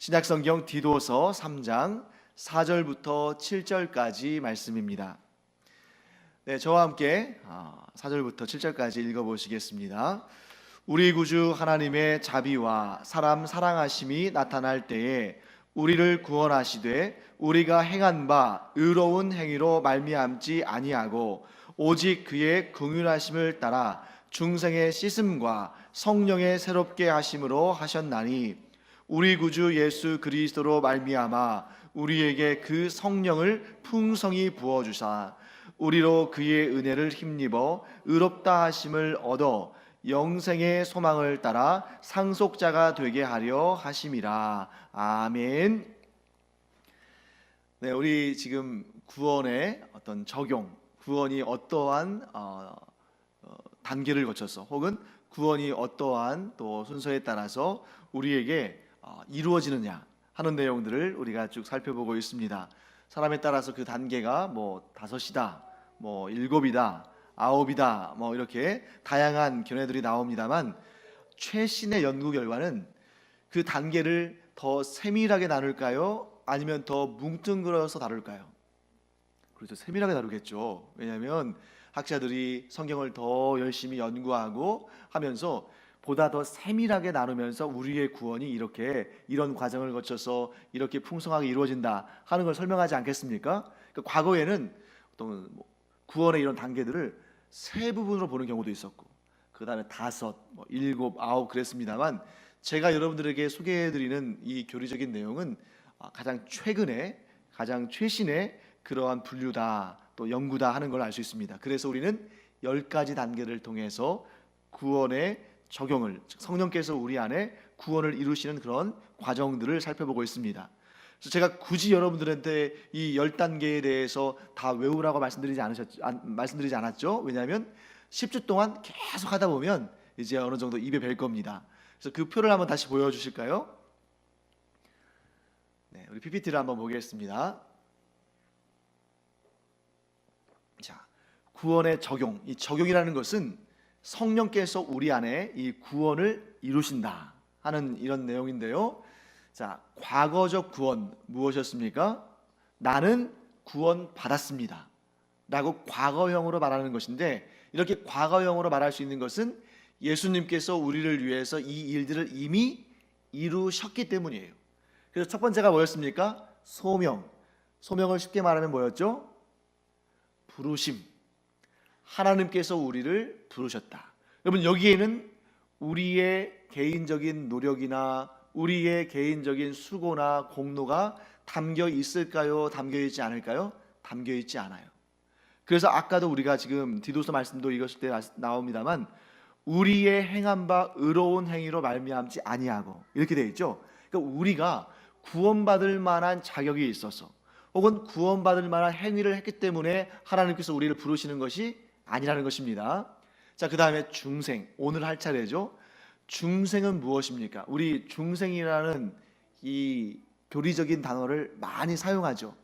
신약성경 디도서 3장 4절부터 7절까지 말씀입니다. 네, 저와 함께 4절부터 7절까지 읽어보시겠습니다. 우리 구주 하나님의 자비와 사람 사랑하심이 나타날 때에 우리를 구원하시되 우리가 행한 바 의로운 행위로 말미암지 아니하고 오직 그의 긍휼하심을 따라 중생의 씻음과 성령의 새롭게 하심으로 하셨나니 우리 구주 예수 그리스도로 말미암아 우리에게 그 성령을 풍성히 부어주사 우리로 그의 은혜를 힘입어 의롭다 하심을 얻어 영생의 소망을 따라 상속자가 되게 하려 하심이라. 아멘. 네, 우리 지금 구원의 어떤 적용, 구원이 어떠한 단계를 거쳐서 혹은 구원이 어떠한 또 순서에 따라서 우리에게 이루어지느냐 하는 내용들을 우리가 쭉 살펴보고 있습니다. 사람에 따라서 그 단계가 뭐 5이다, 뭐 7이다, 9이다, 뭐 이렇게 다양한 견해들이 나옵니다만 최신의 연구 결과는 그 단계를 더 세밀하게 나눌까요? 아니면 더 뭉뚱그려서 다룰까요? 그렇죠. 세밀하게 다루겠죠. 왜냐하면 학자들이 성경을 더 열심히 연구하고 하면서 보다 더 세밀하게 나누면서 우리의 구원이 이렇게 이런 과정을 거쳐서 이렇게 풍성하게 이루어진다 하는 걸 설명하지 않겠습니까? 그러니까 과거에는 어떤 구원의 이런 단계들을 세 부분으로 보는 경우도 있었고 그 다음에 5, 7, 9 그랬습니다만 제가 여러분들에게 소개해드리는 이 교리적인 내용은 가장 최근에 가장 최신의 그러한 분류다 또 연구다 하는 걸 알 수 있습니다. 그래서 우리는 10가지 단계를 통해서 구원의 적용을, 즉 성령께서 우리 안에 구원을 이루시는 그런 과정들을 살펴보고 있습니다. 그래서 제가 굳이 여러분들한테 이 10단계에 대해서 다 외우라고 말씀드리지 않았죠. 왜냐하면 10주 동안 계속 하다 보면 이제 어느 정도 입에 뵐 겁니다. 그래서 그 표를 한번 다시 보여주실까요? 네, 우리 PPT를 한번 보겠습니다. 자, 구원의 적용. 이 적용이라는 것은 성령께서 우리 안에 이 구원을 이루신다 하는 이런 내용인데요. 자, 과거적 구원 무엇이었습니까? 나는 구원 받았습니다 라고 과거형으로 말하는 것인데, 이렇게 과거형으로 말할 수 있는 것은 예수님께서 우리를 위해서 이 일들을 이미 이루셨기 때문이에요. 그래서 첫 번째가 뭐였습니까? 소명을 쉽게 말하면 뭐였죠? 부르심. 하나님께서 우리를 부르셨다. 여러분, 여기에는 우리의 개인적인 노력이나 우리의 개인적인 수고나 공로가 담겨 있을까요? 담겨 있지 않을까요? 담겨 있지 않아요. 그래서 아까도 우리가 지금 디도서 말씀도 읽었을 때 나옵니다만 우리의 행한 바 의로운 행위로 말미암지 아니하고 이렇게 되어 있죠. 그러니까 우리가 구원받을 만한 자격이 있어서 혹은 구원받을 만한 행위를 했기 때문에 하나님께서 우리를 부르시는 것이 아니라는 것입니다. 자, 그 다음에 중생, 오늘 할 차례죠. 중생은 무엇입니까? 우리 중생이라는 이 교리적인 단어를 많이 사용하죠.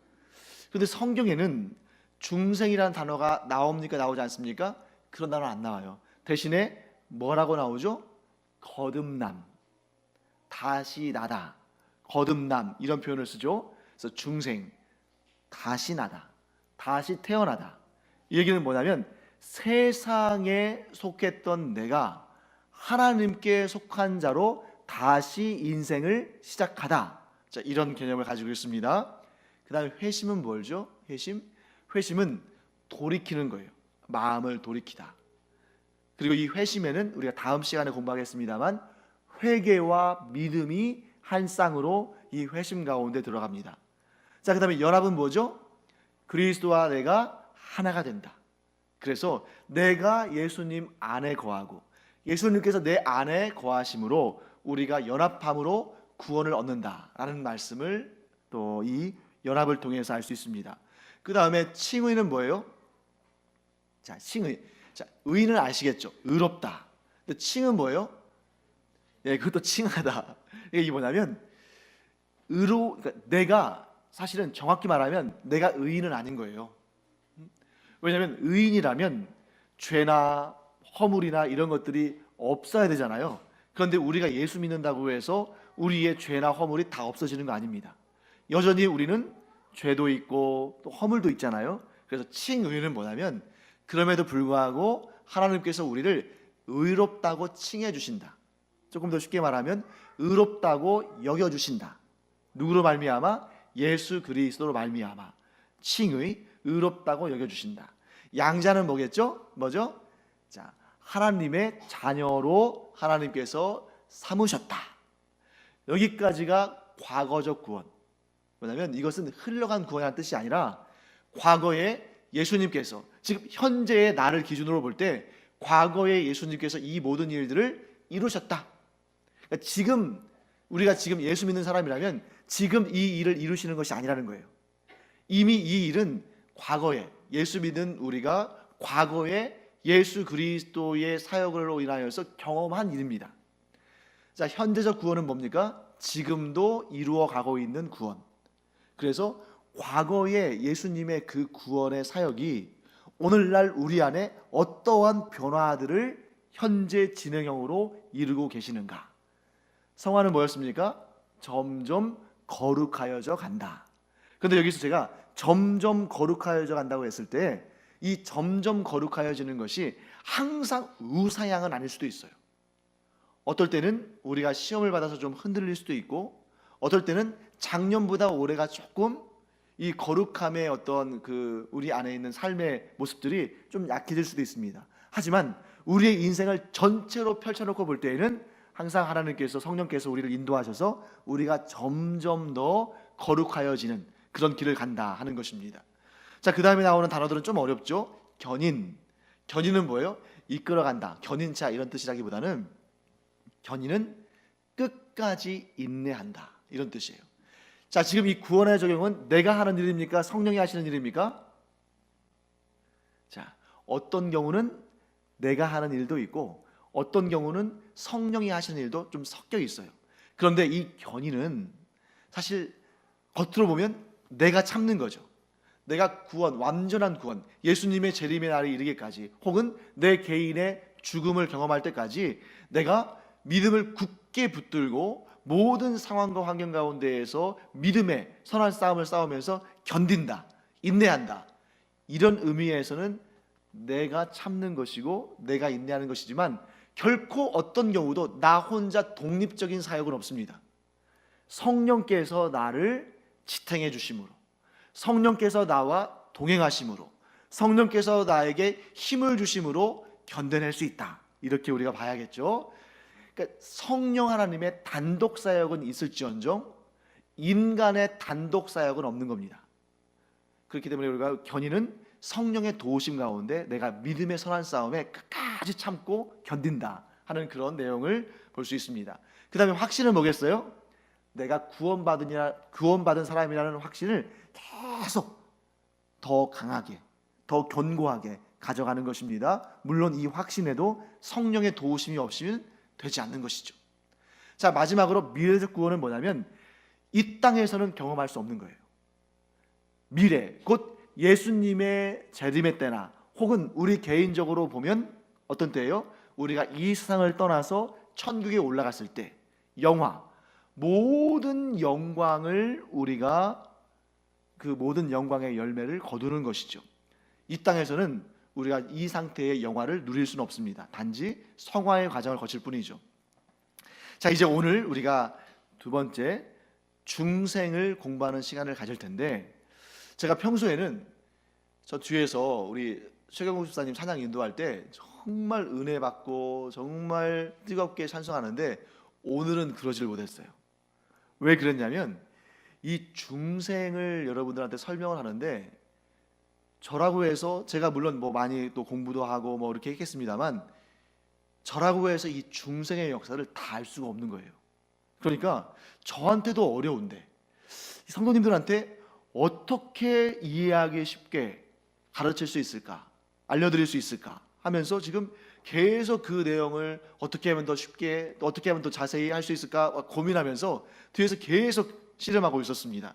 그런데 성경에는 중생이라는 단어가 나옵니까? 나오지 않습니까? 그런 단어 안 나와요. 대신에 뭐라고 나오죠? 거듭남, 다시 나다, 거듭남 이런 표현을 쓰죠. 그래서 중생, 다시 나다, 다시 태어나다. 이 얘기는 뭐냐면 세상에 속했던 내가 하나님께 속한 자로 다시 인생을 시작하다. 자, 이런 개념을 가지고 있습니다. 그 다음에 회심은 뭐죠? 회심은 돌이키는 거예요. 마음을 돌이키다. 그리고 이 회심에는 우리가 다음 시간에 공부하겠습니다만 회개와 믿음이 한 쌍으로 이 회심 가운데 들어갑니다. 자, 그 다음에 연합은 뭐죠? 그리스도와 내가 하나가 된다. 그래서 내가 예수님 안에 거하고 예수님께서 내 안에 거하심으로 우리가 연합함으로 구원을 얻는다라는 말씀을 또 이 연합을 통해서 알 수 있습니다. 그 다음에 칭의는 뭐예요? 자, 칭의. 자, 의는 아시겠죠? 의롭다. 근데 칭은 뭐예요? 예, 그것도 칭하다. 이게 뭐냐면 그러니까 내가 사실은 정확히 말하면 내가 의인은 아닌 거예요. 왜냐하면 의인이라면 죄나 허물이나 이런 것들이 없어야 되잖아요. 그런데 우리가 예수 믿는다고 해서 우리의 죄나 허물이 다 없어지는 거 아닙니다. 여전히 우리는 죄도 있고 또 허물도 있잖아요. 그래서 칭의는 뭐냐면 그럼에도 불구하고 하나님께서 우리를 의롭다고 칭해 주신다. 조금 더 쉽게 말하면 의롭다고 여겨 주신다. 누구로 말미암아? 예수 그리스도로 말미암아 칭의 의롭다고 여겨 주신다. 양자는 뭐겠죠? 뭐죠? 자, 하나님의 자녀로 하나님께서 삼으셨다. 여기까지가 과거적 구원. 왜냐하면 이것은 흘러간 구원이라는 뜻이 아니라 과거에 예수님께서, 지금 현재의 나를 기준으로 볼 때 과거에 예수님께서 이 모든 일들을 이루셨다. 그러니까 지금 우리가 지금 예수 믿는 사람이라면 지금 이 일을 이루시는 것이 아니라는 거예요. 이미 이 일은 과거에 예수 믿는 우리가 과거에 예수 그리스도의 사역으로 인하여서 경험한 일입니다. 자, 현재적 구원은 뭡니까? 지금도 이루어 가고 있는 구원. 그래서 과거에 예수님의 그 구원의 사역이 오늘날 우리 안에 어떠한 변화들을 현재 진행형으로 이루고 계시는가? 성화는 뭐였습니까? 점점 거룩하여져 간다. 그런데 여기서 제가 점점 거룩하여져 간다고 했을 때 이 점점 거룩하여지는 것이 항상 우사양은 아닐 수도 있어요. 어떨 때는 우리가 시험을 받아서 좀 흔들릴 수도 있고, 어떨 때는 작년보다 올해가 조금 이 거룩함의 어떤 그 우리 안에 있는 삶의 모습들이 좀 약해질 수도 있습니다. 하지만 우리의 인생을 전체로 펼쳐놓고 볼 때에는 항상 하나님께서, 성령께서 우리를 인도하셔서 우리가 점점 더 거룩하여지는 그런 길을 간다 하는 것입니다. 자, 그 다음에 나오는 단어들은 좀 어렵죠. 견인. 견인은 뭐예요? 이끌어간다, 견인차 이런 뜻이라기보다는 견인은 끝까지 인내한다 이런 뜻이에요. 자, 지금 이 구원의 적용은 내가 하는 일입니까? 성령이 하시는 일입니까? 자, 어떤 경우는 내가 하는 일도 있고 어떤 경우는 성령이 하시는 일도 좀 섞여 있어요. 그런데 이 견인은 사실 겉으로 보면 내가 참는 거죠. 내가 구원, 완전한 구원, 예수님의 재림의 날에 이르기까지, 혹은 내 개인의 죽음을 경험할 때까지 내가 믿음을 굳게 붙들고 모든 상황과 환경 가운데에서 믿음의 선한 싸움을 싸우면서 견딘다, 인내한다. 이런 의미에서는 내가 참는 것이고 내가 인내하는 것이지만 결코 어떤 경우도 나 혼자 독립적인 사역은 없습니다. 성령께서 나를 지탱해 주심으로, 성령께서 나와 동행하심으로, 성령께서 나에게 힘을 주심으로 견뎌낼 수 있다. 이렇게 우리가 봐야겠죠. 그러니까 성령 하나님의 단독 사역은 있을지언정 인간의 단독 사역은 없는 겁니다. 그렇기 때문에 우리가 견인은 성령의 도우심 가운데 내가 믿음의 선한 싸움에 끝까지 참고 견딘다 하는 그런 내용을 볼 수 있습니다. 그 다음에 확신은 뭐겠어요? 내가 구원받은 사람이라는 확신을 계속 더 강하게, 더 견고하게 가져가는 것입니다. 물론 이 확신에도 성령의 도우심이 없이는 되지 않는 것이죠. 자, 마지막으로 미래적 구원은 뭐냐면 이 땅에서는 경험할 수 없는 거예요. 미래, 곧 예수님의 재림의 때나 혹은 우리 개인적으로 보면 어떤 때예요? 우리가 이 세상을 떠나서 천국에 올라갔을 때 영화, 모든 영광을 우리가 그 모든 영광의 열매를 거두는 것이죠. 이 땅에서는 우리가 이 상태의 영화를 누릴 수는 없습니다. 단지 성화의 과정을 거칠 뿐이죠. 자, 이제 오늘 우리가 두 번째 중생을 공부하는 시간을 가질 텐데, 제가 평소에는 저 뒤에서 우리 최경국 집사님 찬양 인도할 때 정말 은혜 받고 정말 뜨겁게 찬송하는데 오늘은 그러질 못했어요. 왜 그랬냐면 이 중생을 여러분들한테 설명을 하는데 저라고 해서, 제가 물론 뭐 많이 또 공부도 하고 뭐 이렇게 했겠습니다만, 저라고 해서 이 중생의 역사를 다 알 수가 없는 거예요. 그러니까 저한테도 어려운데 성도님들한테 어떻게 이해하기 쉽게 가르칠 수 있을까, 알려드릴 수 있을까 하면서 지금 계속 그 내용을 어떻게 하면 더 쉽게, 또 어떻게 하면 더 자세히 할 수 있을까 고민하면서 뒤에서 계속 씨름하고 있었습니다.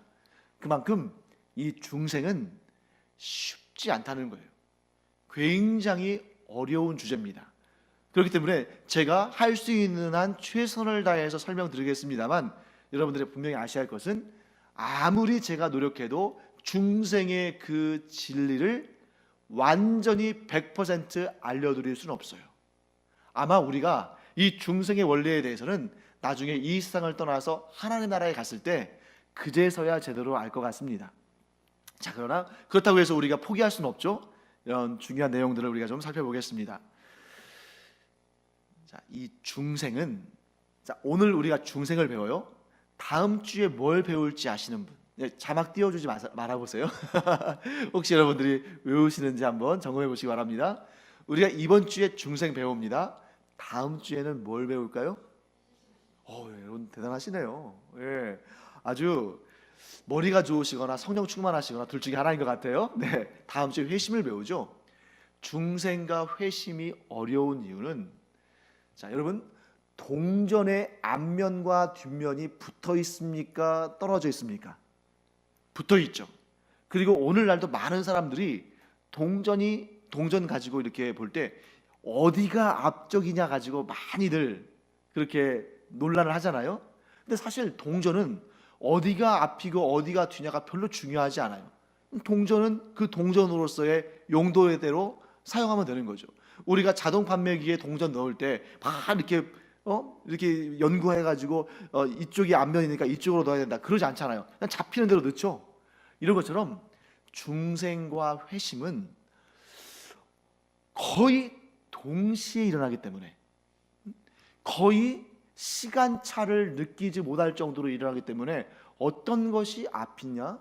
그만큼 이 중생은 쉽지 않다는 거예요. 굉장히 어려운 주제입니다. 그렇기 때문에 제가 할 수 있는 한 최선을 다해서 설명드리겠습니다만, 여러분들이 분명히 아셔야 할 것은 아무리 제가 노력해도 중생의 그 진리를 완전히 100% 알려드릴 수는 없어요. 아마 우리가 이 중생의 원리에 대해서는 나중에 이 세상을 떠나서 하나님 나라에 갔을 때 그제서야 제대로 알 것 같습니다. 자, 그러나 그렇다고 해서 우리가 포기할 수는 없죠. 이런 중요한 내용들을 우리가 좀 살펴보겠습니다. 자, 이 중생은, 자, 오늘 우리가 중생을 배워요. 다음 주에 뭘 배울지 아시는 분? 자막 띄워주지 말아보세요. 혹시 여러분들이 외우시는지 한번 점검해 보시기 바랍니다. 우리가 이번 주에 중생 배웁니다. 다음 주에는 뭘 배울까요? 여러분 대단하시네요. 예, 아주 머리가 좋으시거나 성령 충만하시거나 둘 중에 하나인 것 같아요. 네, 다음 주에 회심을 배우죠. 중생과 회심이 어려운 이유는, 자, 여러분, 동전의 앞면과 뒷면이 붙어 있습니까? 떨어져 있습니까? 붙어 있죠. 그리고 오늘날도 많은 사람들이 동전 가지고 이렇게 볼 때 어디가 앞쪽이냐 가지고 많이들 그렇게 논란을 하잖아요. 근데 사실 동전은 어디가 앞이고 어디가 뒤냐가 별로 중요하지 않아요. 동전은 그 동전으로서의 용도대로 사용하면 되는 거죠. 우리가 자동 판매기에 동전 넣을 때 막 이렇게 연구해가지고 이쪽이 앞면이니까 이쪽으로 넣어야 된다, 그러지 않잖아요. 그냥 잡히는 대로 넣죠. 이런 것처럼 중생과 회심은 거의 동시에 일어나기 때문에, 거의 시간차를 느끼지 못할 정도로 일어나기 때문에 어떤 것이 앞이냐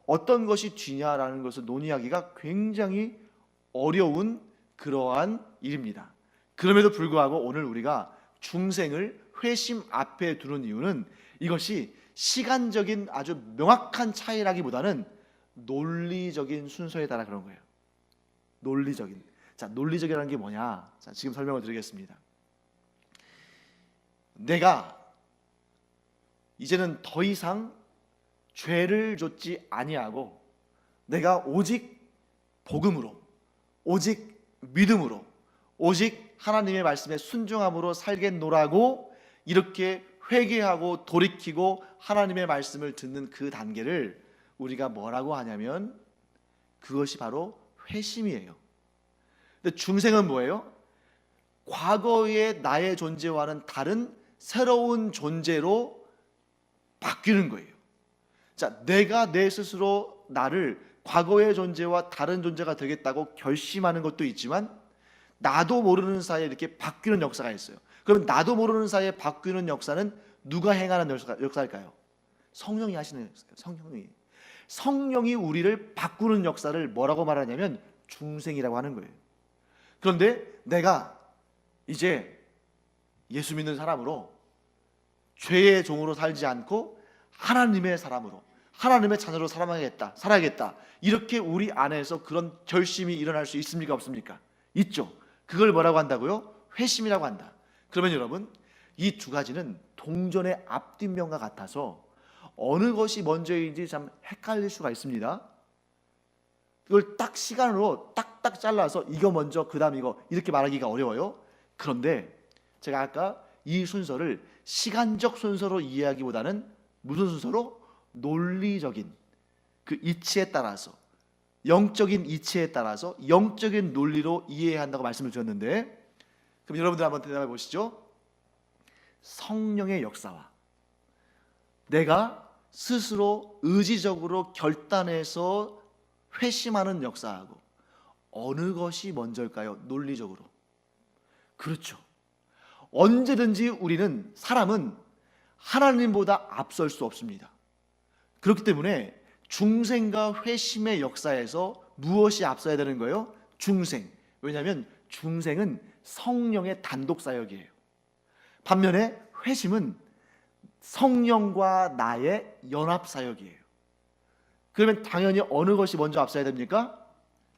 어떤 것이 뒤냐라는 것을 논의하기가 굉장히 어려운 그러한 일입니다. 그럼에도 불구하고 오늘 우리가 중생을 회심 앞에 두는 이유는 이것이 시간적인 아주 명확한 차이라기보다는 논리적인 순서에 따라 그런 거예요. 논리적인. 자, 논리적이라는 게 뭐냐? 자, 지금 설명을 드리겠습니다. 내가 이제는 더 이상 죄를 좇지 아니하고 내가 오직 복음으로, 오직 믿음으로, 오직 하나님의 말씀에 순종함으로 살겠노라고 이렇게 회개하고 돌이키고 하나님의 말씀을 듣는 그 단계를 우리가 뭐라고 하냐면 그것이 바로 회심이에요. 근데 중생은 뭐예요? 과거의 나의 존재와는 다른 새로운 존재로 바뀌는 거예요. 자, 내가 내 스스로 나를 과거의 존재와 다른 존재가 되겠다고 결심하는 것도 있지만 나도 모르는 사이에 이렇게 바뀌는 역사가 있어요. 그럼 나도 모르는 사이에 바뀌는 역사는 누가 행하는 역사일까요? 성령이 하시는 역사예요. 성령이 우리를 바꾸는 역사를 뭐라고 말하냐면 중생이라고 하는 거예요. 그런데 내가 이제 예수 믿는 사람으로 죄의 종으로 살지 않고 하나님의 사람으로, 하나님의 자녀로 살아야겠다. 이렇게 우리 안에서 그런 결심이 일어날 수 있습니까? 없습니까? 있죠. 그걸 뭐라고 한다고요? 회심이라고 한다. 그러면 여러분, 이 두 가지는 동전의 앞뒷면과 같아서 어느 것이 먼저인지 참 헷갈릴 수가 있습니다. 이걸 딱 시간으로 딱딱 잘라서 이거 먼저 그다음 이거 이렇게 말하기가 어려워요. 그런데 제가 아까 이 순서를 시간적 순서로 이해하기보다는 무슨 순서로? 논리적인 그 이치에 따라서, 영적인 이치에 따라서 영적인 논리로 이해해야 한다고 말씀을 드렸는데, 그럼 여러분들 한번 대답해 보시죠. 성령의 역사와 내가 스스로 의지적으로 결단해서 회심하는 역사하고 어느 것이 먼저일까요? 논리적으로. 그렇죠. 언제든지 우리는, 사람은 하나님보다 앞설 수 없습니다. 그렇기 때문에 중생과 회심의 역사에서 무엇이 앞서야 되는 거예요? 중생. 왜냐하면 중생은 성령의 단독 사역이에요. 반면에 회심은 성령과 나의 연합 사역이에요. 그러면 당연히 어느 것이 먼저 앞서야 됩니까?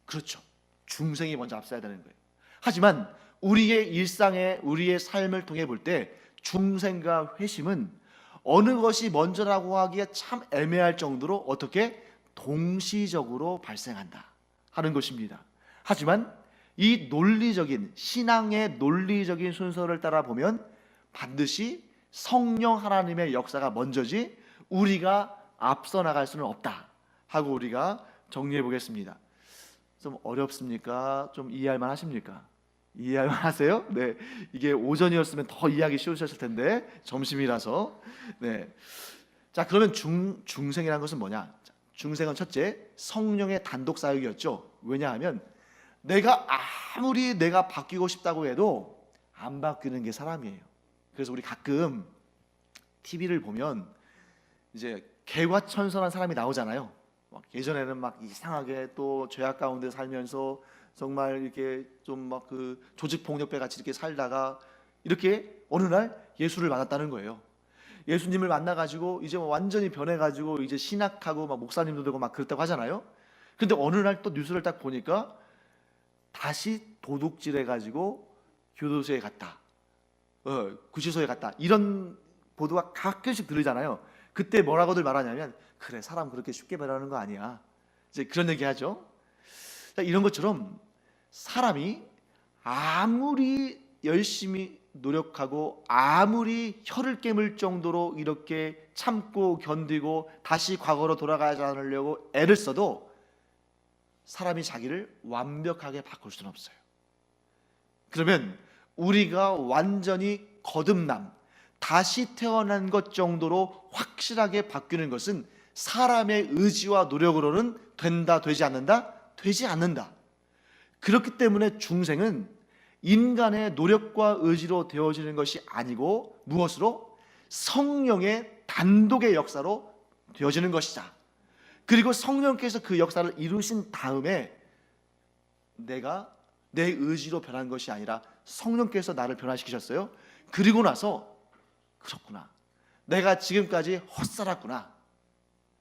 그렇죠. 중생이 먼저 앞서야 되는 거예요. 하지만 우리의 일상에, 우리의 삶을 통해 볼 때 중생과 회심은 어느 것이 먼저라고 하기가 참 애매할 정도로 어떻게 동시적으로 발생한다 하는 것입니다. 하지만 이 논리적인 신앙의 논리적인 순서를 따라 보면 반드시 성령 하나님의 역사가 먼저지 우리가 앞서 나갈 수는 없다 하고 우리가 정리해 보겠습니다. 좀 어렵습니까? 좀 이해할 만 하십니까? 이해할 만 하세요? 네, 이게 오전이었으면 더 이해하기 쉬우셨을 텐데 점심이라서. 네, 자 그러면 중생이라는 것은 뭐냐? 중생은 첫째 성령의 단독 사역이었죠. 왜냐하면 내가 아무리 내가 바뀌고 싶다고 해도 안 바뀌는 게 사람이에요. 그래서 우리 가끔 TV를 보면 이제 개과천선한 사람이 나오잖아요. 막 예전에는 막 이상하게 또 죄악 가운데 살면서 정말 이렇게 좀 막 그 조직 폭력배 같이 이렇게 살다가 이렇게 어느 날 예수를 만났다는 거예요. 예수님을 만나가지고 이제 완전히 변해가지고 이제 신학하고 막 목사님도 되고 막 그랬다고 하잖아요. 근데 어느 날 또 뉴스를 딱 보니까 다시 도둑질해가지고 교도소에 갔다, 구치소에 갔다, 이런 보도가 가끔씩 들리잖아요. 그때 뭐라고들 말하냐면 그래 사람 그렇게 쉽게 변하는 거 아니야, 이제 그런 얘기하죠. 이런 것처럼 사람이 아무리 열심히 노력하고 아무리 혀를 깨물 정도로 이렇게 참고 견디고 다시 과거로 돌아가지 않으려고 애를 써도 사람이 자기를 완벽하게 바꿀 수는 없어요. 그러면 우리가 완전히 거듭남, 다시 태어난 것 정도로 확실하게 바뀌는 것은 사람의 의지와 노력으로는 된다, 되지 않는다? 되지 않는다. 그렇기 때문에 중생은 인간의 노력과 의지로 되어지는 것이 아니고 무엇으로? 성령의 단독의 역사로 되어지는 것이다. 그리고 성령께서 그 역사를 이루신 다음에 내가 내 의지로 변한 것이 아니라 성령께서 나를 변화시키셨어요. 그리고 나서 그렇구나, 내가 지금까지 헛살았구나,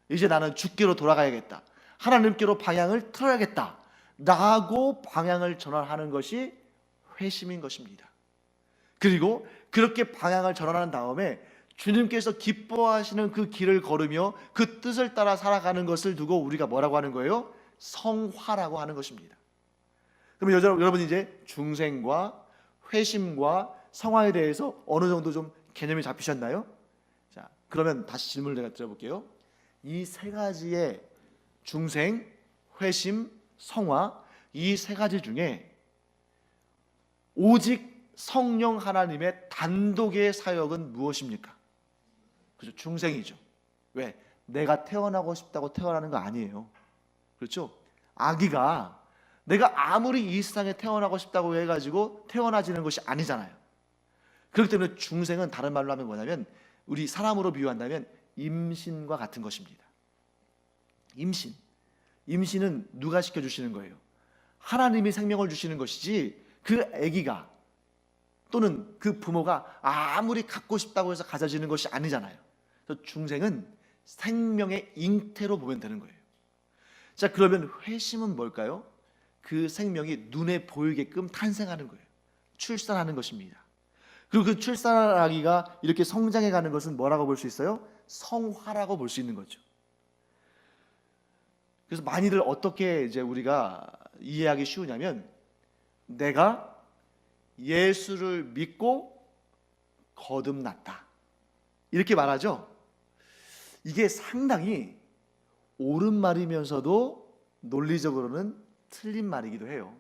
이제 나는 주께로 돌아가야겠다, 하나님께로 방향을 틀어야겠다 라고 방향을 전환하는 것이 회심인 것입니다. 그리고 그렇게 방향을 전환한 다음에 주님께서 기뻐하시는 그 길을 걸으며 그 뜻을 따라 살아가는 것을 두고 우리가 뭐라고 하는 거예요? 성화라고 하는 것입니다. 그러면 여러분 이제 중생과 회심과 성화에 대해서 어느 정도 좀 개념이 잡히셨나요? 자, 그러면 다시 질문을 내가 드려볼게요. 이 세 가지의 중생, 회심, 성화, 이 세 가지 중에 오직 성령 하나님의 단독의 사역은 무엇입니까? 그렇죠, 중생이죠. 왜? 내가 태어나고 싶다고 태어나는 거 아니에요. 그렇죠? 아기가 내가 아무리 이 세상에 태어나고 싶다고 해가지고 태어나지는 것이 아니잖아요. 그렇기 때문에 중생은 다른 말로 하면 뭐냐면 우리 사람으로 비유한다면 임신과 같은 것입니다. 임신은 누가 시켜주시는 거예요? 하나님이 생명을 주시는 것이지 그 아기가 또는 그 부모가 아무리 갖고 싶다고 해서 가져지는 것이 아니잖아요. 그래서 중생은 생명의 잉태로 보면 되는 거예요. 자, 그러면 회심은 뭘까요? 그 생명이 눈에 보이게끔 탄생하는 거예요. 출산하는 것입니다. 그리고 그 출산한 아기가 이렇게 성장해가는 것은 뭐라고 볼 수 있어요? 성화라고 볼 수 있는 거죠. 그래서 많이들 어떻게 이제 우리가 이해하기 쉬우냐면 내가 예수를 믿고 거듭났다 이렇게 말하죠. 이게 상당히 옳은 말이면서도 논리적으로는 틀린 말이기도 해요.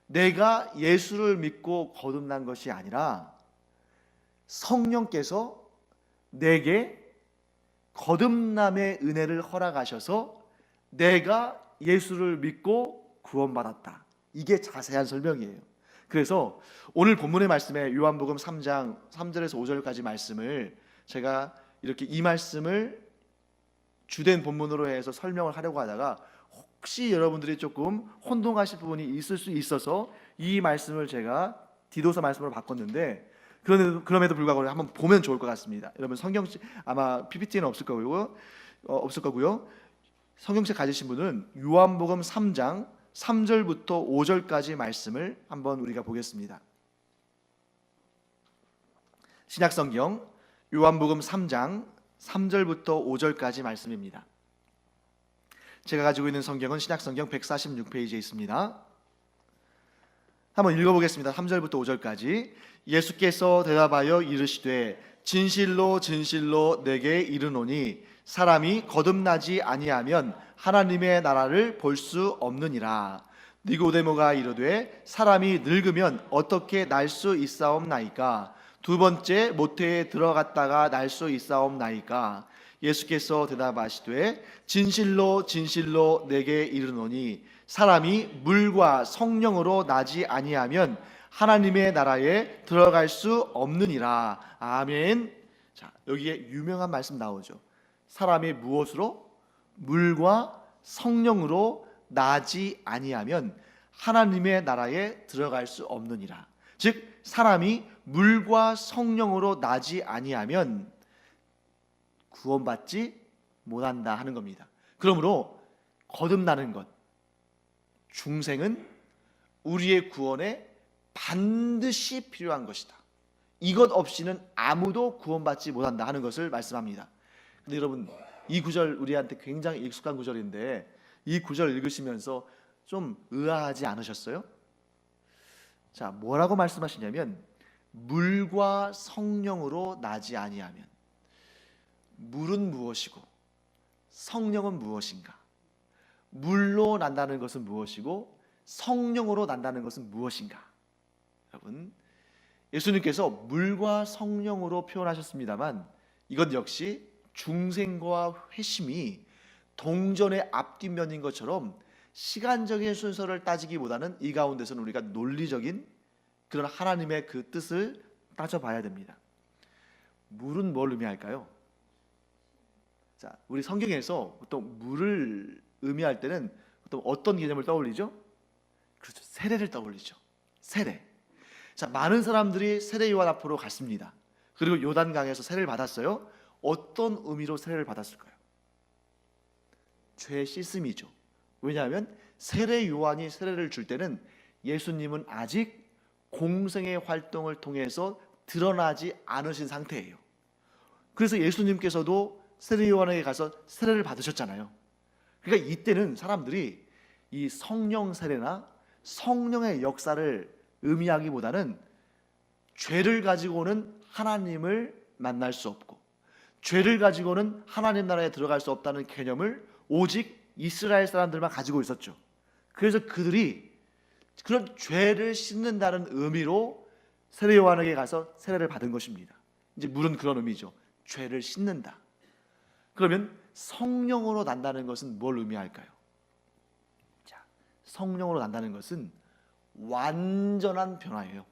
내가 예수를 믿고 거듭난 것이 아니라 성령께서 내게 거듭남의 은혜를 허락하셔서 내가 예수를 믿고 구원받았다. 이게 자세한 설명이에요. 그래서 오늘 본문의 말씀에 요한복음 3장 3절에서 5절까지 말씀을 제가 이렇게 이 말씀을 주된 본문으로 해서 설명을 하려고 하다가 혹시 여러분들이 조금 혼동하실 부분이 있을 수 있어서 이 말씀을 제가 디도서 말씀으로 바꿨는데 그럼에도 불구하고 한번 보면 좋을 것 같습니다. 여러분 성경책 아마 PPT는 없을 거고요. 성경책 가지신 분은 요한복음 3장 3절부터 5절까지 말씀을 한번 우리가 보겠습니다. 신약성경 요한복음 3장 3절부터 5절까지 말씀입니다. 제가 가지고 있는 성경은 신약성경 146페이지에 있습니다. 한번 읽어보겠습니다. 3절부터 5절까지. 예수께서 대답하여 이르시되 진실로 진실로 내게 이르노니 사람이 거듭나지 아니하면 하나님의 나라를 볼 수 없느니라. 니고데모가 이르되 사람이 늙으면 어떻게 날 수 있사옵나이까? 두 번째 모태에 들어갔다가 날 수 있사옵나이까? 예수께서 대답하시되 진실로 진실로 내게 이르노니 사람이 물과 성령으로 나지 아니하면 하나님의 나라에 들어갈 수 없느니라. 아멘. 자, 여기에 유명한 말씀 나오죠. 사람이 무엇으로? 물과 성령으로 나지 아니하면 하나님의 나라에 들어갈 수 없느니라. 즉 사람이 물과 성령으로 나지 아니하면 구원받지 못한다 하는 겁니다. 그러므로 거듭나는 것, 중생은 우리의 구원에 반드시 필요한 것이다. 이것 없이는 아무도 구원받지 못한다 하는 것을 말씀합니다. 근데 여러분, 이 구절 우리한테 굉장히 익숙한 구절인데 이 구절 읽으시면서 좀 의아하지 않으셨어요? 자, 뭐라고 말씀하시냐면 물과 성령으로 나지 아니하면. 물은 무엇이고 성령은 무엇인가? 물로 난다는 것은 무엇이고 성령으로 난다는 것은 무엇인가? 여러분, 예수님께서 물과 성령으로 표현하셨습니다만 이것 역시 중생과 회심이 동전의 앞뒷면인 것처럼 시간적인 순서를 따지기보다는 이 가운데서는 우리가 논리적인 그런 하나님의 그 뜻을 따져봐야 됩니다. 물은 뭘 의미할까요? 자, 우리 성경에서 보통 물을 의미할 때는 보통 어떤 개념을 떠올리죠? 그렇죠, 세례를 떠올리죠. 세례. 자, 많은 사람들이 세례 요한 앞으로 갔습니다. 그리고 요단강에서 세례를 받았어요. 어떤 의미로 세례를 받았을까요? 죄 씻음이죠. 왜냐하면 세례 요한이 세례를 줄 때는 예수님은 아직 공생의 활동을 통해서 드러나지 않으신 상태예요. 그래서 예수님께서도 세례 요한에게 가서 세례를 받으셨잖아요. 그러니까 이때는 사람들이 이 성령 세례나 성령의 역사를 의미하기보다는 죄를 가지고는 하나님을 만날 수 없고 죄를 가지고는 하나님 나라에 들어갈 수 없다는 개념을 오직 이스라엘 사람들만 가지고 있었죠. 그래서 그들이 그런 죄를 씻는다는 의미로 세례 요한에게 가서 세례를 받은 것입니다. 이제 물은 그런 의미죠. 죄를 씻는다. 그러면 성령으로 난다는 것은 뭘 의미할까요? 자, 성령으로 난다는 것은 완전한 변화예요.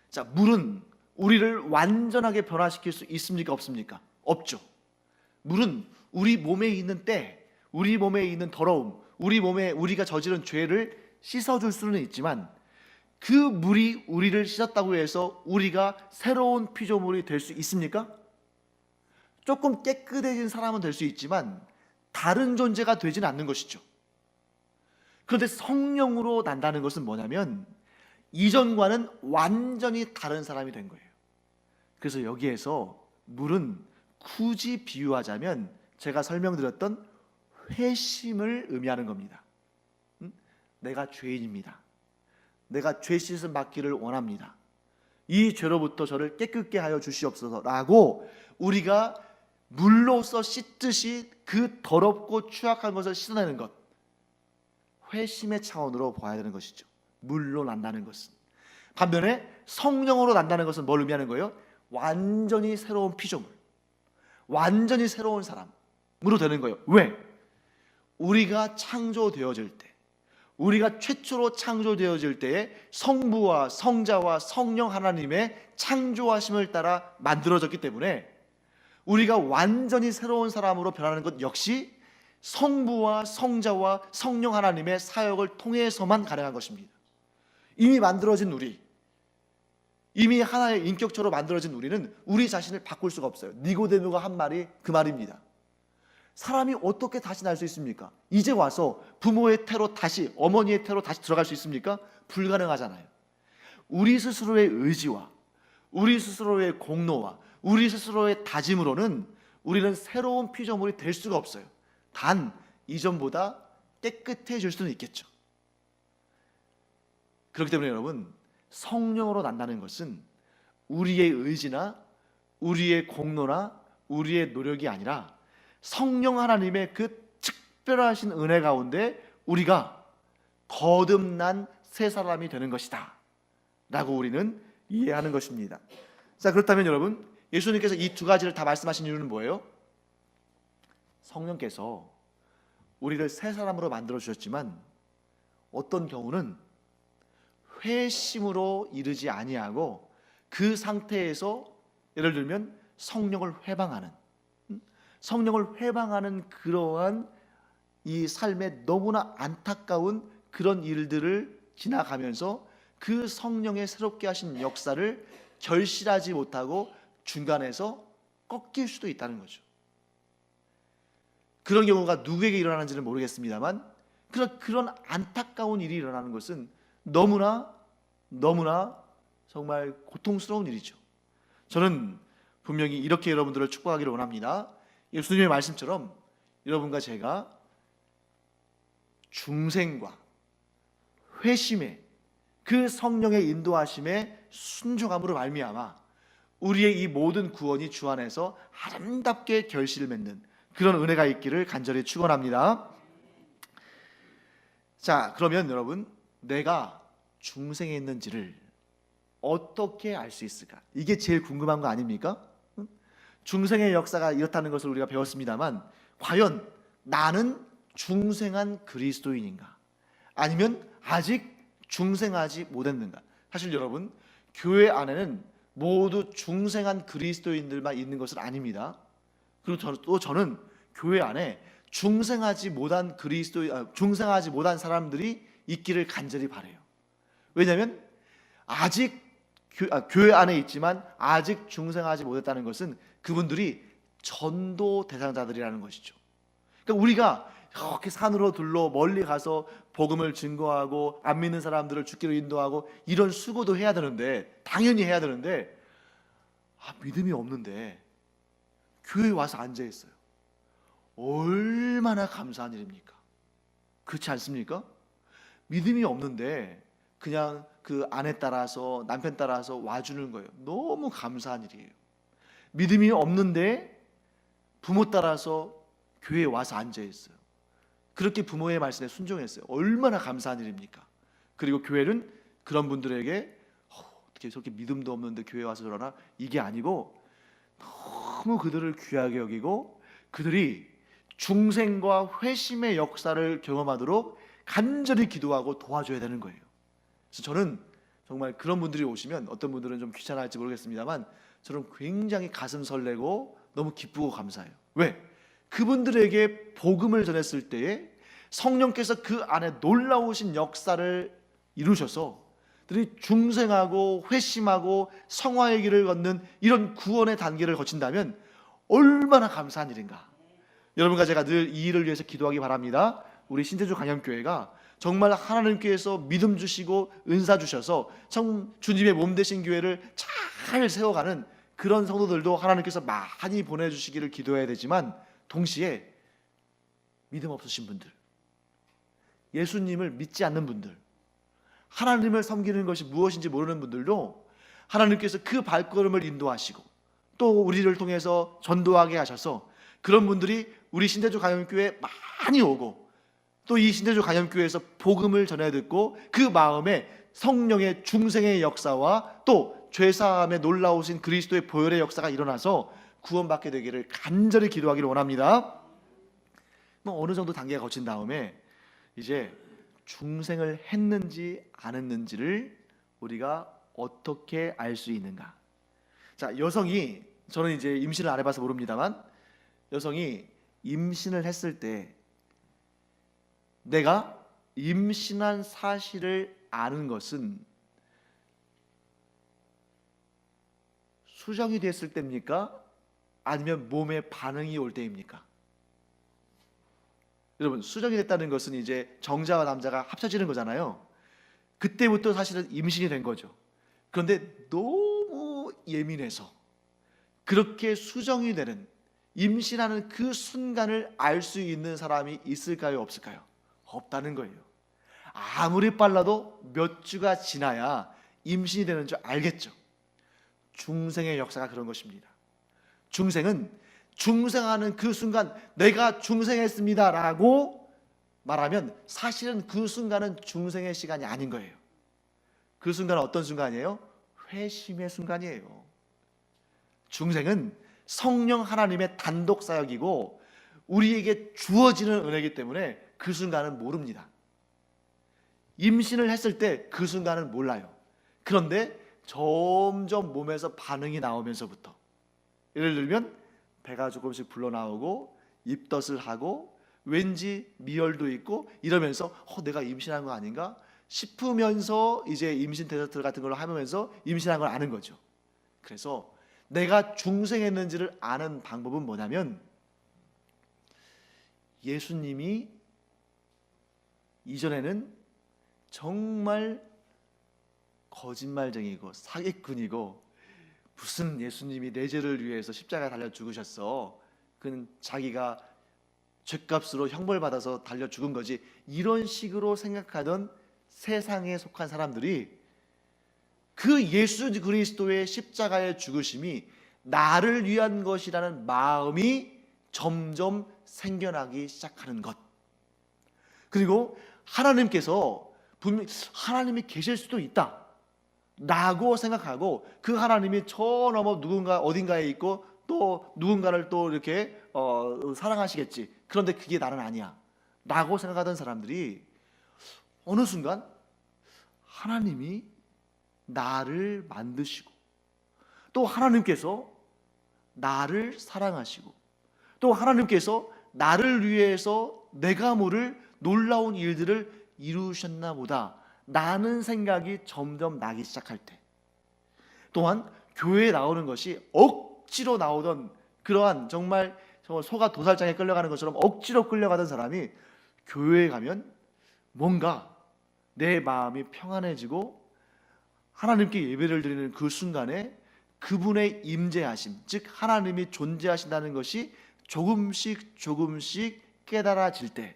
자, 물은 우리를 완전하게 변화시킬 수 있습니까? 없습니까? 없죠. 물은 우리 몸에 있는 때, 우리 몸에 있는 더러움, 우리 몸에 우리가 저지른 죄를 씻어줄 수는 있지만 그 물이 우리를 씻었다고 해서 우리가 새로운 피조물이 될 수 있습니까? 조금 깨끗해진 사람은 될 수 있지만 다른 존재가 되지는 않는 것이죠. 그런데 성령으로 난다는 것은 뭐냐면 이전과는 완전히 다른 사람이 된 거예요. 그래서 여기에서 물은 굳이 비유하자면 제가 설명드렸던 회심을 의미하는 겁니다. 내가 죄인입니다. 내가 죄 씻음 받기를 원합니다. 이 죄로부터 저를 깨끗게 하여 주시옵소서라고 우리가 물로서 씻듯이 그 더럽고 추악한 것을 씻어내는 것, 회심의 차원으로 봐야 되는 것이죠. 물로 난다는 것은. 반면에 성령으로 난다는 것은 뭘 의미하는 거예요? 완전히 새로운 피조물, 완전히 새로운 사람으로 되는 거예요. 왜? 우리가 창조되어질 때, 우리가 최초로 창조되어질 때에 성부와 성자와 성령 하나님의 창조하심을 따라 만들어졌기 때문에 우리가 완전히 새로운 사람으로 변하는 것 역시 성부와 성자와 성령 하나님의 사역을 통해서만 가능한 것입니다. 이미 만들어진 우리, 이미 하나의 인격체로 만들어진 우리는 우리 자신을 바꿀 수가 없어요. 니고데모가 한 말이 그 말입니다. 사람이 어떻게 다시 날 수 있습니까? 이제 와서 부모의 태로 다시, 어머니의 태로 다시 들어갈 수 있습니까? 불가능하잖아요. 우리 스스로의 의지와 우리 스스로의 공로와 우리 스스로의 다짐으로는 우리는 새로운 피조물이 될 수가 없어요. 단 이전보다 깨끗해질 수는 있겠죠. 그렇기 때문에 여러분, 성령으로 난다는 것은 우리의 의지나 우리의 공로나 우리의 노력이 아니라 성령 하나님의 그 특별하신 은혜 가운데 우리가 거듭난 새 사람이 되는 것이다 라고 우리는 이해하는 것입니다. 자, 그렇다면 여러분, 예수님께서 이 두 가지를 다 말씀하신 이유는 뭐예요? 성령께서 우리를 새 사람으로 만들어 주셨지만 어떤 경우는 회심으로 이르지 아니하고 그 상태에서 예를 들면 성령을 회방하는 그러한 이 삶에 너무나 안타까운 그런 일들을 지나가면서 그 성령의 새롭게 하신 역사를 결실하지 못하고 중간에서 꺾일 수도 있다는 거죠. 그런 경우가 누구에게 일어나는지는 모르겠습니다만 그런 안타까운 일이 일어나는 것은 너무나 정말 고통스러운 일이죠. 저는 분명히 이렇게 여러분들을 축복하기를 원합니다. 예수님의 말씀처럼 여러분과 제가 중생과 회심의 그 성령의 인도하심에 순종함으로 말미암아 우리의 이 모든 구원이 주 안에서 아름답게 결실을 맺는 그런 은혜가 있기를 간절히 축원합니다. 자, 그러면 여러분, 내가 중생에 있는지를 어떻게 알 수 있을까? 이게 제일 궁금한 거 아닙니까? 중생의 역사가 이렇다는 것을 우리가 배웠습니다만 과연 나는 중생한 그리스도인인가? 아니면 아직 중생하지 못했는가? 사실 여러분, 교회 안에는 모두 중생한 그리스도인들만 있는 것은 아닙니다. 그리고 또 저는 교회 안에 중생하지 못한 사람들이 있기를 간절히 바라요. 왜냐하면 아직 교회 안에 있지만 아직 중생하지 못했다는 것은 그분들이 전도 대상자들이라는 것이죠. 그러니까 우리가 이렇게 산으로 둘러 멀리 가서 복음을 증거하고 안 믿는 사람들을 주기로 인도하고 이런 수고도 해야 되는데, 당연히 해야 되는데 믿음이 없는데 교회에 와서 앉아 있어요. 얼마나 감사한 일입니까? 그렇지 않습니까? 믿음이 없는데 그냥 그 아내 따라서 남편 따라서 와주는 거예요. 너무 감사한 일이에요. 믿음이 없는데 부모 따라서 교회에 와서 앉아 있어요. 그렇게 부모의 말씀에 순종했어요. 얼마나 감사한 일입니까? 그리고 교회는 그런 분들에게 어떻게 저렇게 믿음도 없는데 교회에 와서 저러나? 이게 아니고 너무 그들을 귀하게 여기고 그들이 중생과 회심의 역사를 경험하도록 간절히 기도하고 도와줘야 되는 거예요. 그래서 저는 정말 그런 분들이 오시면, 어떤 분들은 좀 귀찮아할지 모르겠습니다만 저는 굉장히 가슴 설레고 너무 기쁘고 감사해요. 왜? 그분들에게 복음을 전했을 때에 성령께서 그 안에 놀라우신 역사를 이루셔서 그들이 중생하고 회심하고 성화의 길을 걷는 이런 구원의 단계를 거친다면 얼마나 감사한 일인가. 여러분과 제가 늘 이 일을 위해서 기도하기 바랍니다. 우리 신제주 강염교회가 정말 하나님께서 믿음 주시고 은사 주셔서 주님의 몸 되신 교회를 잘 세워가는 그런 성도들도 하나님께서 많이 보내주시기를 기도해야 되지만, 동시에 믿음 없으신 분들, 예수님을 믿지 않는 분들, 하나님을 섬기는 것이 무엇인지 모르는 분들도 하나님께서 그 발걸음을 인도하시고 또 우리를 통해서 전도하게 하셔서 그런 분들이 우리 신대주 강염교회에 많이 오고 또 이 신대주 강염교회에서 복음을 전해 듣고 그 마음에 성령의 중생의 역사와 또 죄사함에 놀라우신 그리스도의 보혈의 역사가 일어나서 구원받게 되기를 간절히 기도하기를 원합니다. 어느 정도 단계가 거친 다음에 이제 중생을 했는지 안 했는지를 우리가 어떻게 알 수 있는가? 자, 여성이, 저는 이제 임신을 안 해봐서 모릅니다만 여성이 임신을 했을 때 내가 임신한 사실을 아는 것은 수정이 됐을 때입니까? 아니면 몸에 반응이 올 때입니까? 여러분, 수정이 됐다는 것은 이제 정자와 남자가 합쳐지는 거잖아요. 그때부터 사실은 임신이 된 거죠. 그런데 너무 예민해서 그렇게 수정이 되는, 임신하는 그 순간을 알 수 있는 사람이 있을까요? 없을까요? 없다는 거예요. 아무리 빨라도 몇 주가 지나야 임신이 되는 줄 알겠죠. 중생의 역사가 그런 것입니다. 중생은 중생하는 그 순간 내가 중생했습니다 라고 말하면 사실은 그 순간은 중생의 시간이 아닌 거예요. 그 순간은 어떤 순간이에요? 회심의 순간이에요. 중생은 성령 하나님의 단독 사역이고 우리에게 주어지는 은혜이기 때문에 그 순간은 모릅니다. 임신을 했을 때 그 순간은 몰라요. 그런데 점점 몸에서 반응이 나오면서부터, 예를 들면 배가 조금씩 불러나오고 입덧을 하고 왠지 미열도 있고 이러면서 내가 임신한 거 아닌가 싶으면서 이제 임신 테스트 같은 걸 하면서 임신한 걸 아는 거죠. 그래서 내가 중생했는지를 아는 방법은 뭐냐면, 예수님이 이전에는 정말 거짓말쟁이고 사기꾼이고, 무슨 예수님이 내 죄를 위해서 십자가에 달려 죽으셨어, 그는 자기가 죄값으로 형벌받아서 달려 죽은 거지, 이런 식으로 생각하던 세상에 속한 사람들이 그 예수 그리스도의 십자가의 죽으심이 나를 위한 것이라는 마음이 점점 생겨나기 시작하는 것, 그리고 하나님께서 분명히 하나님이 계실 수도 있다 라고 생각하고, 그 하나님이 저 너머 누군가 어딘가에 있고 또 누군가를 또 이렇게 사랑하시겠지, 그런데 그게 나는 아니야 라고 생각하던 사람들이 어느 순간 하나님이 나를 만드시고 또 하나님께서 나를 사랑하시고 또 하나님께서 나를 위해서 내가 모를 놀라운 일들을 이루셨나 보다 라는 생각이 점점 나기 시작할 때, 또한 교회에 나오는 것이 억지로 나오던 그러한 정말 소가 도살장에 끌려가는 것처럼 억지로 끌려가던 사람이 교회에 가면 뭔가 내 마음이 평안해지고 하나님께 예배를 드리는 그 순간에 그분의 임재하심, 즉 하나님이 존재하신다는 것이 조금씩 깨달아질 때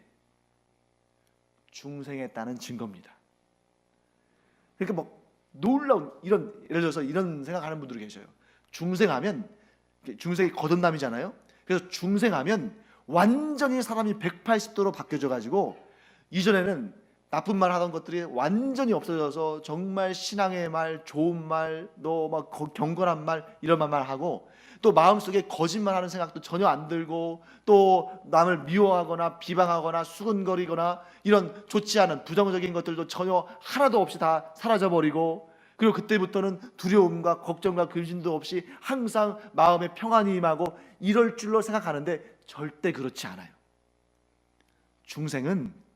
중생했다는 증거입니다. 그러니까 놀라운, 이런, 예를 들어서 이런 생각하는 분들이 계셔요. 중생이 거듭남이잖아요. 그래서 중생하면 완전히 사람이 180도로 바뀌어져 가지고 이전에는 나쁜 말 하던 것들이 완전히 없어져서 정말 신앙의 말, 좋은 말, 막 경건한 말, 이런 말만 하고, 또 마음속에 거짓말하는 생각도 전혀 안 들고, 또 남을 미워하거나 비방하거나 수근거리거나 이런 좋지 않은 부정적인 것들도 전혀 하나도 없이 다 사라져버리고, 그리고 그때부터는 두려움과 걱정과 근심도 없이 항상 마음에 평안이 임하고 이럴 줄로 생각하는데 절대 그렇지 않아요. 중생은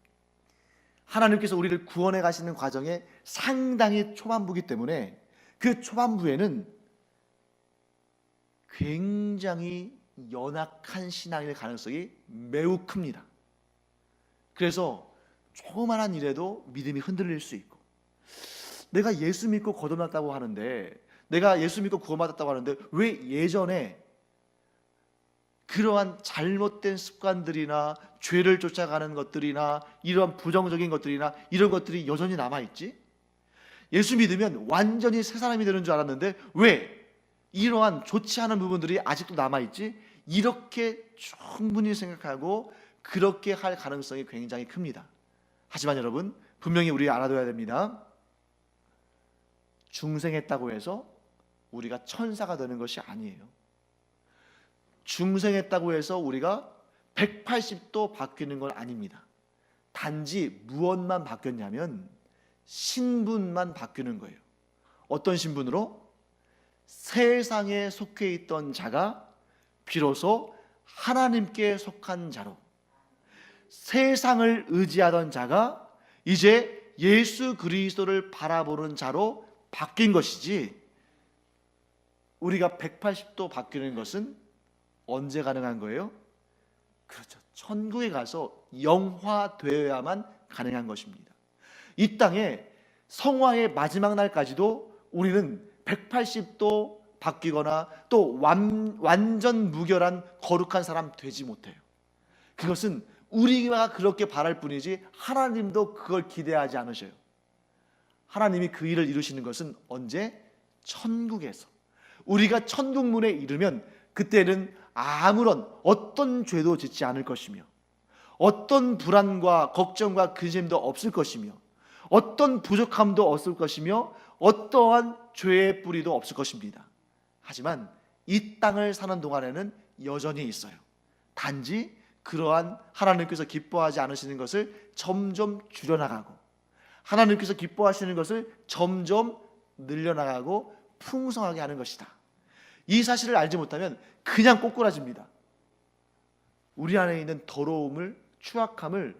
하나님께서 우리를 구원해 가시는 과정에 상당히 초반부이기 때문에 그 초반부에는 굉장히 연약한 신앙일 가능성이 매우 큽니다. 그래서 조그만한 일에도 믿음이 흔들릴 수 있고, 내가 예수 믿고 거듭났다고 하는데, 내가 예수 믿고 구원받았다고 하는데 왜 예전에 그러한 잘못된 습관들이나 죄를 쫓아가는 것들이나 이러한 부정적인 것들이나 이런 것들이 여전히 남아있지? 예수 믿으면 완전히 새 사람이 되는 줄 알았는데 왜 이러한 좋지 않은 부분들이 아직도 남아있지? 이렇게 충분히 생각하고 그렇게 할 가능성이 굉장히 큽니다. 하지만 여러분, 분명히 우리 알아둬야 됩니다. 중생했다고 해서 우리가 천사가 되는 것이 아니에요. 중생했다고 해서 우리가 180도 바뀌는 건 아닙니다. 단지 무엇만 바뀌었냐면 신분만 바뀌는 거예요. 어떤 신분으로? 세상에 속해 있던 자가 비로소 하나님께 속한 자로, 세상을 의지하던 자가 이제 예수 그리스도를 바라보는 자로 바뀐 것이지, 우리가 180도 바뀌는 것은 언제 가능한 거예요? 그렇죠. 천국에 가서 영화되어야만 가능한 것입니다. 이 땅에 성화의 마지막 날까지도 우리는 180도 바뀌거나 또 완전 무결한 거룩한 사람 되지 못해요. 그것은 우리가 그렇게 바랄 뿐이지 하나님도 그걸 기대하지 않으셔요. 하나님이 그 일을 이루시는 것은 언제? 천국에서. 우리가 천국문에 이르면 그때는 아무런 어떤 죄도 짓지 않을 것이며, 어떤 불안과 걱정과 근심도 없을 것이며, 어떤 부족함도 없을 것이며, 어떠한 죄의 뿌리도 없을 것입니다. 하지만 이 땅을 사는 동안에는 여전히 있어요. 단지 그러한 하나님께서 기뻐하지 않으시는 것을 점점 줄여나가고, 하나님께서 기뻐하시는 것을 점점 늘려나가고 풍성하게 하는 것이다. 이 사실을 알지 못하면 그냥 꼬꾸라집니다. 우리 안에 있는 더러움을, 추악함을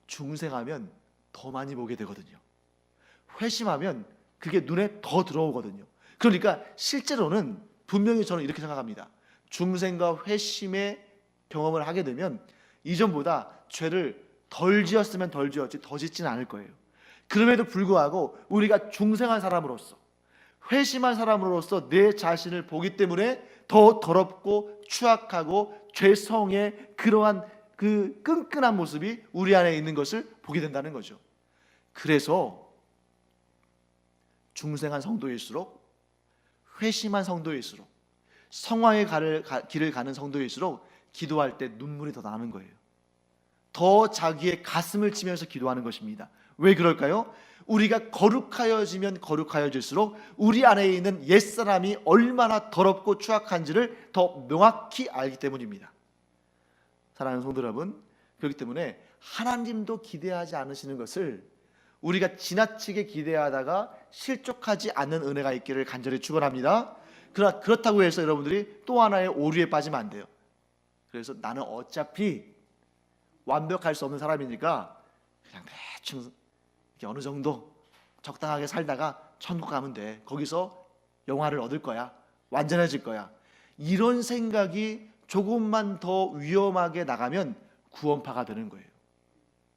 중생하면 더 많이 보게 되거든요. 회심하면 그게 눈에 더 들어오거든요. 그러니까 실제로는 분명히 저는 이렇게 생각합니다. 중생과 회심의 경험을 하게 되면 이전보다 죄를 덜 지었으면 덜 지었지 더 짓지는 않을 거예요. 그럼에도 불구하고 우리가 중생한 사람으로서, 회심한 사람으로서 내 자신을 보기 때문에 더 더럽고 추악하고 죄성의 그러한 그 끈끈한 모습이 우리 안에 있는 것을 보게 된다는 거죠. 그래서 중생한 성도일수록, 회심한 성도일수록, 성화의 길을 가는 성도일수록 기도할 때 눈물이 더 나는 거예요. 더 자기의 가슴을 치면서 기도하는 것입니다. 왜 그럴까요? 우리가 거룩하여지면 거룩하여질수록 우리 안에 있는 옛사람이 얼마나 더럽고 추악한지를 더 명확히 알기 때문입니다. 사랑하는 성도 여러분, 그렇기 때문에 하나님도 기대하지 않으시는 것을 우리가 지나치게 기대하다가 실족하지 않는 은혜가 있기를 간절히 축원합니다. 그러나 그렇다고 해서 여러분들이 또 하나의 오류에 빠지면 안 돼요. 그래서 나는 어차피 완벽할 수 없는 사람이니까 그냥 대충 이렇게 어느 정도 적당하게 살다가 천국 가면 돼. 거기서 영화를 얻을 거야. 완전해질 거야. 이런 생각이 조금만 더 위험하게 나가면 구원파가 되는 거예요.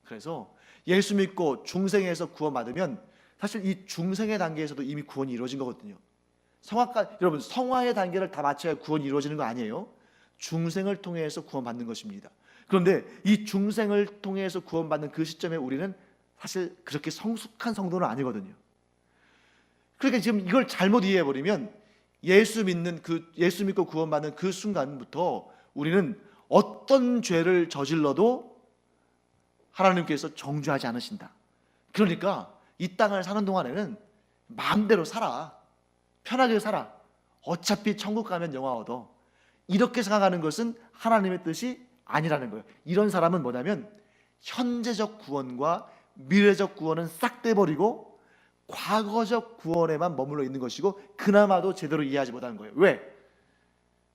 그래서 예수 믿고 중생에서 구원받으면 사실 이 중생의 단계에서도 이미 구원이 이루어진 거거든요. 여러분, 성화의 단계를 다 마쳐야 구원이 이루어지는 거 아니에요. 중생을 통해서 구원받는 것입니다. 그런데 이 중생을 통해서 구원받는 그 시점에 우리는 사실 그렇게 성숙한 성도는 아니거든요. 그러니까 지금 이걸 잘못 이해해버리면 예수 믿고 구원받는 그 순간부터 우리는 어떤 죄를 저질러도 하나님께서 정죄하지 않으신다. 그러니까 이 땅을 사는 동안에는 마음대로 살아, 편하게 살아, 어차피 천국 가면 영화 얻어, 이렇게 생각하는 것은 하나님의 뜻이 아니라는 거예요. 이런 사람은 뭐냐면 현재적 구원과 미래적 구원은 싹 떼버리고 과거적 구원에만 머물러 있는 것이고, 그나마도 제대로 이해하지 못하는 거예요. 왜?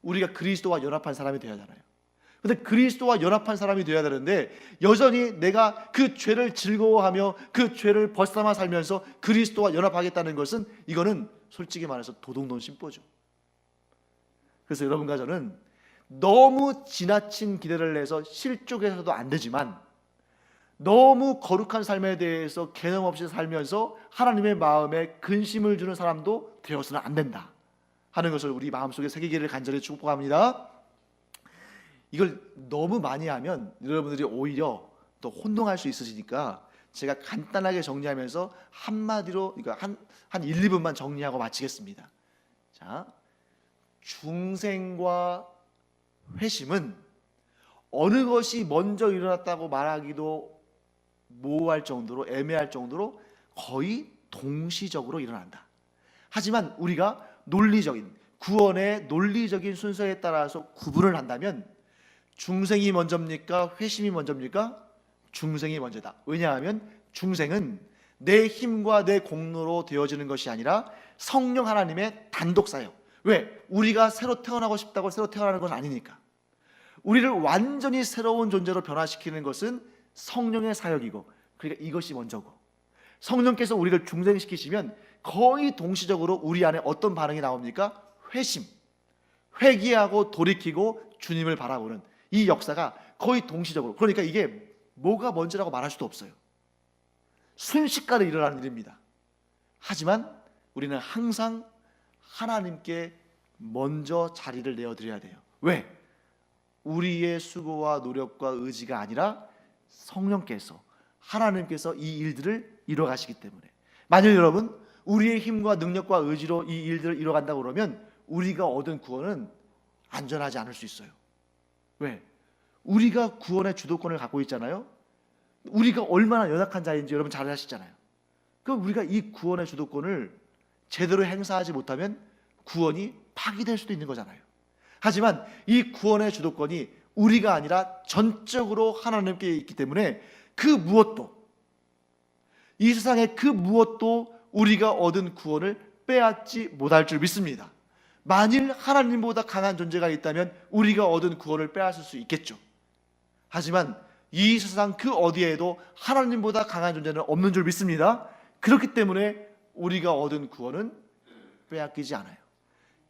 우리가 그리스도와 연합한 사람이 되어야 하잖아요. 근데 그리스도와 연합한 사람이 되어야 되는데 여전히 내가 그 죄를 즐거워하며 그 죄를 벗삼아 살면서 그리스도와 연합하겠다는 것은, 이거는 솔직히 말해서 도둑놈 심보죠. 그래서 여러분과 저는 너무 지나친 기대를 내서 실족해서도 안 되지만, 너무 거룩한 삶에 대해서 개념 없이 살면서 하나님의 마음에 근심을 주는 사람도 되어서는 안 된다 하는 것을 우리 마음속에 새기기를 간절히 축복합니다. 이걸 너무 많이 하면 여러분들이 오히려 또 혼동할 수 있으시니까 제가 간단하게 정리하면서 한마디로 이거 한 1, 2분만 정리하고 마치겠습니다. 자, 중생과 회심은 어느 것이 먼저 일어났다고 말하기도 모호할 정도로, 애매할 정도로 거의 동시적으로 일어난다. 하지만 우리가 논리적인, 구원의 논리적인 순서에 따라서 구분을 한다면 중생이 먼저입니까? 회심이 먼저입니까? 중생이 먼저다. 왜냐하면 중생은 내 힘과 내 공로로 되어지는 것이 아니라 성령 하나님의 단독 사역. 왜? 우리가 새로 태어나고 싶다고 새로 태어나는 건 아니니까. 우리를 완전히 새로운 존재로 변화시키는 것은 성령의 사역이고, 그러니까 이것이 먼저고, 성령께서 우리를 중생시키시면 거의 동시적으로 우리 안에 어떤 반응이 나옵니까? 회심, 회개하고 돌이키고 주님을 바라보는 이 역사가 거의 동시적으로, 그러니까 이게 뭐가 먼저라고 말할 수도 없어요. 순식간에 일어나는 일입니다. 하지만 우리는 항상 하나님께 먼저 자리를 내어드려야 돼요. 왜? 우리의 수고와 노력과 의지가 아니라 성령께서, 하나님께서 이 일들을 이뤄가시기 때문에, 만약 여러분 우리의 힘과 능력과 의지로 이 일들을 이뤄간다고 그러면 우리가 얻은 구원은 안전하지 않을 수 있어요. 왜? 우리가 구원의 주도권을 갖고 있잖아요. 우리가 얼마나 연약한 자인지 여러분 잘 아시잖아요. 그럼 우리가 이 구원의 주도권을 제대로 행사하지 못하면 구원이 파기될 수도 있는 거잖아요. 하지만 이 구원의 주도권이 우리가 아니라 전적으로 하나님께 있기 때문에 그 무엇도, 이 세상의 그 무엇도 우리가 얻은 구원을 빼앗지 못할 줄 믿습니다. 만일 하나님보다 강한 존재가 있다면 우리가 얻은 구원을 빼앗을 수 있겠죠. 하지만 이 세상 그 어디에도 하나님보다 강한 존재는 없는 줄 믿습니다. 그렇기 때문에 우리가 얻은 구원은 빼앗기지 않아요.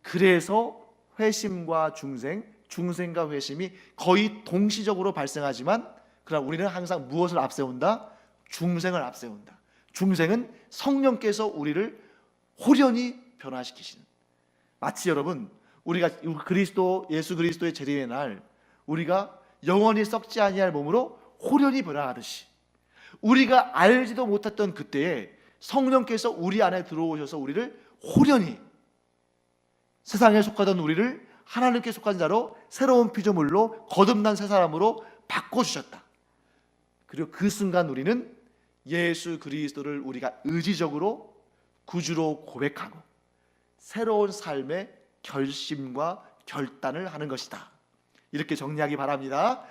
그래서 회심과 중생, 중생과 회심이 거의 동시적으로 발생하지만, 그러나 우리는 항상 무엇을 앞세운다? 중생을 앞세운다. 중생은 성령께서 우리를 호련히 변화시키시는, 마치 여러분 우리가 예수 그리스도의 재림의 날 우리가 영원히 썩지 아니할 몸으로 호련히 변화하듯이, 우리가 알지도 못했던 그때에 성령께서 우리 안에 들어오셔서 우리를 호련히, 세상에 속하던 우리를 하나님께 속한 자로 새로운 피조물로 거듭난 새 사람으로 바꿔주셨다. 그리고 그 순간 우리는 예수 그리스도를 우리가 의지적으로 구주로 고백하고 새로운 삶의 결심과 결단을 하는 것이다. 이렇게 정리하기 바랍니다.